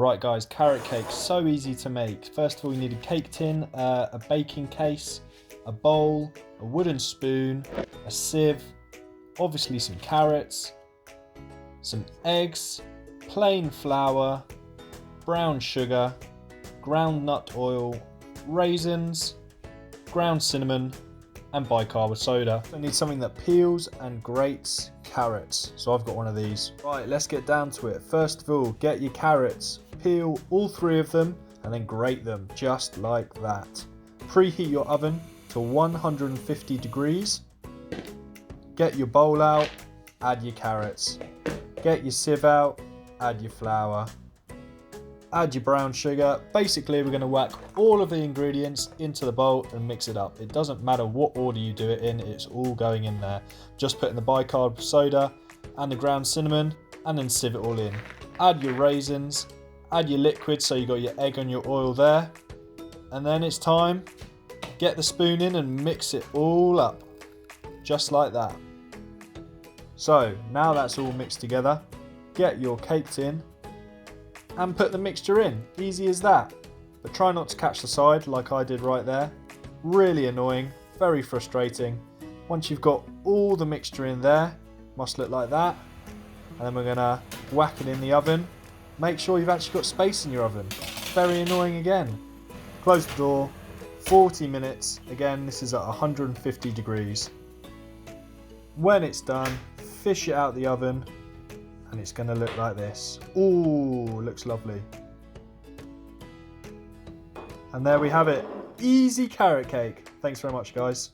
Right guys, carrot cake, so easy to make. First of all, you need a cake tin, a baking case, a bowl, a wooden spoon, a sieve, obviously some carrots, some eggs, plain flour, brown sugar, ground nut oil, raisins, ground cinnamon, and bicarbonate of soda. I need something that peels and grates carrots, so I've got one of these. Right, let's get down to it. First of all, get your carrots, peel all 3 of them, and then grate them just like that. Preheat your oven to 150 degrees. Get your bowl out, add your carrots. Get your sieve out, add your flour. Add your brown sugar. Basically, we're going to whack all of the ingredients into the bowl and mix it up. It doesn't matter what order you do it in, it's all going in there. Just put in the bicarbonate of soda and the ground cinnamon and then sieve it all in. Add your raisins, add your liquid, so you got your egg and your oil there. And then it's time, get the spoon in and mix it all up. Just like that. So, now that's all mixed together, get your cake tin and put the mixture in. Easy as that. But try not to catch the side like I did right there. Really annoying, very frustrating. Once you've got all the mixture in there, must look like that. And then we're gonna whack it in the oven. Make sure you've actually got space in your oven. Very annoying again. Close the door, 40 minutes. Again, this is at 150 degrees. When it's done, fish it out the oven. And it's going to look like this. Ooh, looks lovely. And there we have it. Easy carrot cake. Thanks very much, guys.